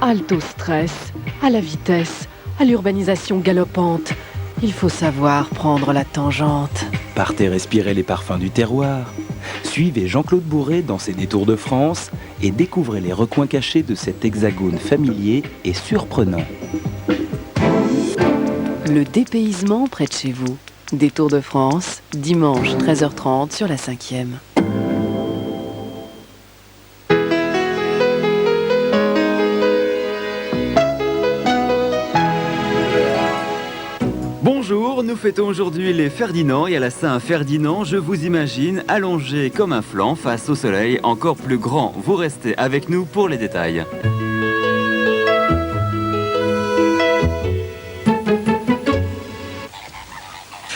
Halte au stress, à la vitesse, à l'urbanisation galopante. Il faut savoir prendre la tangente. Partez respirer les parfums du terroir. Suivez Jean-Claude Bourré dans ses détours de France et découvrez les recoins cachés de cet hexagone familier et surprenant. Le dépaysement près de chez vous. Détour de France, dimanche 13h30 sur la 5e. Bonjour, nous fêtons aujourd'hui les Ferdinand et à la Saint-Ferdinand, je vous imagine allongé comme un flanc face au soleil encore plus grand. Vous restez avec nous pour les détails.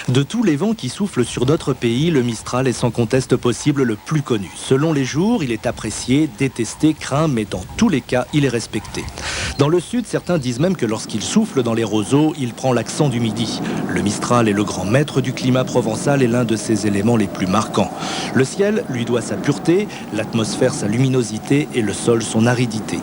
De tous les vents qui soufflent sur notre pays, le Mistral est sans conteste possible le plus connu. Selon les jours, il est apprécié, détesté, craint, mais dans tous les cas, il est respecté. Dans le sud, certains disent même que lorsqu'il souffle dans les roseaux, il prend l'accent du midi. Le Mistral est le grand maître du climat provençal et l'un de ses éléments les plus marquants. Le ciel lui doit sa pureté, l'atmosphère sa luminosité et le sol son aridité.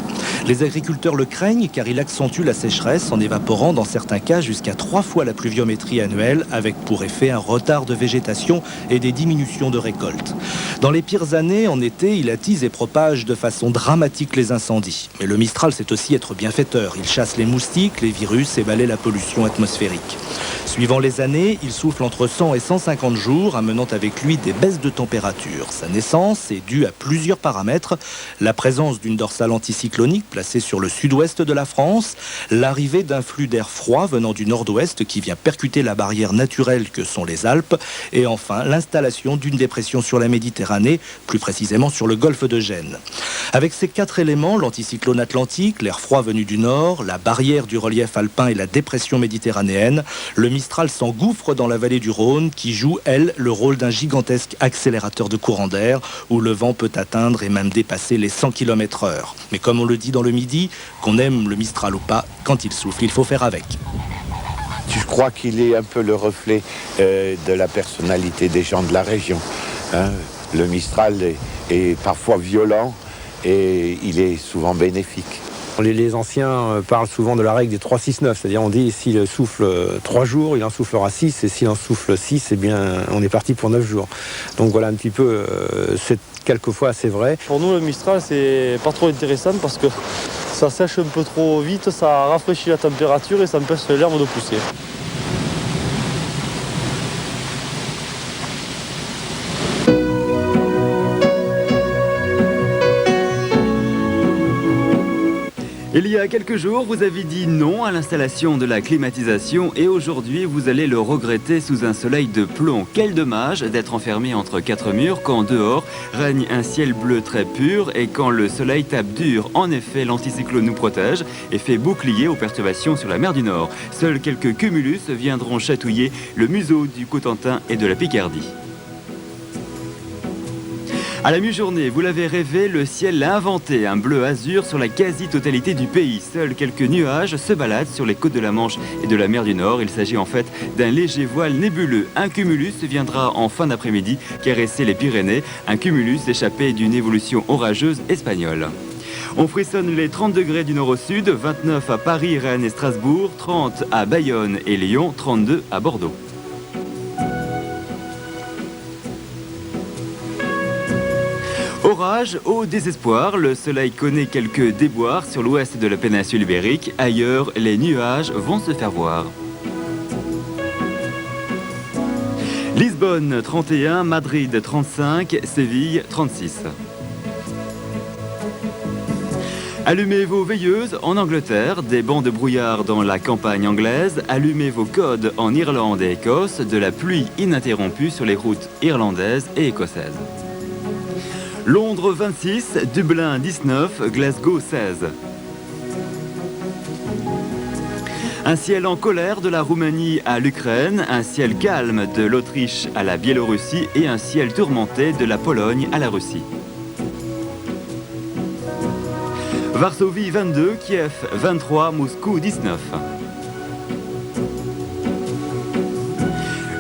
Les agriculteurs le craignent car il accentue la sécheresse en évaporant dans certains cas jusqu'à 3 fois la pluviométrie annuelle avec pour effet un retard de végétation et des diminutions de récoltes. Dans les pires années, en été, il attise et propage de façon dramatique les incendies. Mais le Mistral sait aussi être bienfaiteur. Il chasse les moustiques, les virus et balaie la pollution atmosphérique. Suivant les années, il souffle entre 100 et 150 jours, amenant avec lui des baisses de température. Sa naissance est due à plusieurs paramètres. La présence d'une dorsale anticyclonique placée sur le sud-ouest de la France, l'arrivée d'un flux d'air froid venant du nord-ouest qui vient percuter la barrière naturelle que sont les Alpes, et enfin l'installation d'une dépression sur la Méditerranée, plus précisément sur le golfe de Gênes. Avec ces 4 éléments, l'anticyclone atlantique, l'air froid venu du nord, la barrière du relief alpin et la dépression méditerranéenne, le Mistral s'engouffre dans la vallée du Rhône qui joue, elle, le rôle d'un gigantesque accélérateur de courant d'air où le vent peut atteindre et même dépasser les 100 km/h. Mais comme on le dit dans le Midi, qu'on aime le Mistral ou pas, quand il souffle, il faut faire avec. Je crois qu'il est un peu le reflet de la personnalité des gens de la région. Le Mistral est parfois violent et il est souvent bénéfique. Les anciens parlent souvent de la règle des 3-6-9, c'est-à-dire on dit s'il souffle 3 jours, il en soufflera 6, et s'il en souffle 6, eh bien on est parti pour 9 jours. Donc voilà un petit peu, c'est quelquefois assez vrai. Pour nous le Mistral c'est pas trop intéressant parce que ça sèche un peu trop vite, ça rafraîchit la température et ça empêche l'herbe de pousser. Il y a quelques jours, vous avez dit non à l'installation de la climatisation et aujourd'hui, vous allez le regretter sous un soleil de plomb. Quel dommage d'être enfermé entre 4 murs quand dehors règne un ciel bleu très pur et quand le soleil tape dur. En effet, l'anticyclone nous protège et fait bouclier aux perturbations sur la mer du Nord. Seuls quelques cumulus viendront chatouiller le museau du Cotentin et de la Picardie. À la mi-journée, vous l'avez rêvé, le ciel l'a inventé, un bleu azur sur la quasi-totalité du pays. Seuls quelques nuages se baladent sur les côtes de la Manche et de la mer du Nord. Il s'agit en fait d'un léger voile nébuleux. Un cumulus viendra en fin d'après-midi caresser les Pyrénées, un cumulus échappé d'une évolution orageuse espagnole. On frissonne les 30 degrés du nord au sud, 29 à Paris, Rennes et Strasbourg, 30 à Bayonne et Lyon, 32 à Bordeaux. Orage au désespoir, le soleil connaît quelques déboires sur l'ouest de la péninsule ibérique. Ailleurs, les nuages vont se faire voir. Lisbonne 31, Madrid 35, Séville 36. Allumez vos veilleuses en Angleterre, des bancs de brouillard dans la campagne anglaise. Allumez vos codes en Irlande et Écosse, de la pluie ininterrompue sur les routes irlandaises et écossaises. Londres 26, Dublin 19, Glasgow 16. Un ciel en colère de la Roumanie à l'Ukraine, un ciel calme de l'Autriche à la Biélorussie et un ciel tourmenté de la Pologne à la Russie. Varsovie 22, Kiev 23, Moscou 19.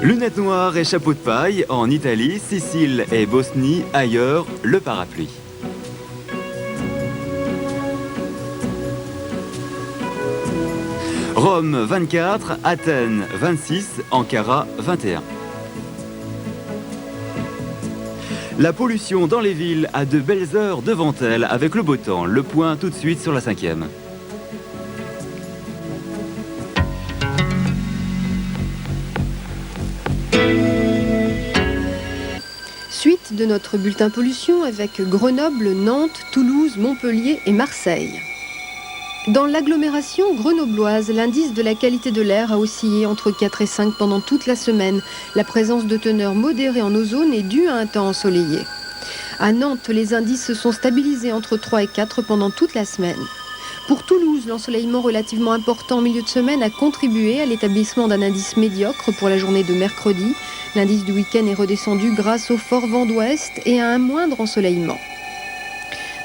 Lunettes noires et chapeau de paille en Italie, Sicile et Bosnie, ailleurs, le parapluie. Rome 24, Athènes 26, Ankara 21. La pollution dans les villes a de belles heures devant elle avec le beau temps. Le point tout de suite sur la 5e. Suite de notre bulletin pollution avec Grenoble, Nantes, Toulouse, Montpellier et Marseille. Dans l'agglomération grenobloise, l'indice de la qualité de l'air a oscillé entre 4 et 5 pendant toute la semaine. La présence de teneurs modérées en ozone est due à un temps ensoleillé. À Nantes, les indices se sont stabilisés entre 3 et 4 pendant toute la semaine. Pour Toulouse, l'ensoleillement relativement important en milieu de semaine a contribué à l'établissement d'un indice médiocre pour la journée de mercredi. L'indice du week-end est redescendu grâce au fort vent d'ouest et à un moindre ensoleillement.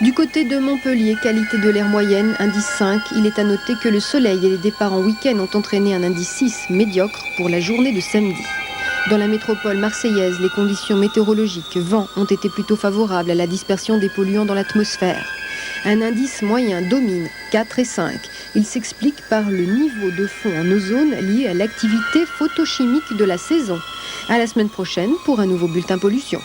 Du côté de Montpellier, qualité de l'air moyenne, indice 5. Il est à noter que le soleil et les départs en week-end ont entraîné un indice 6 médiocre pour la journée de samedi. Dans la métropole marseillaise, les conditions météorologiques, vent, ont été plutôt favorables à la dispersion des polluants dans l'atmosphère. Un indice moyen domine, 4 et 5. Il s'explique par le niveau de fond en ozone lié à l'activité photochimique de la saison. À la semaine prochaine pour un nouveau bulletin pollution.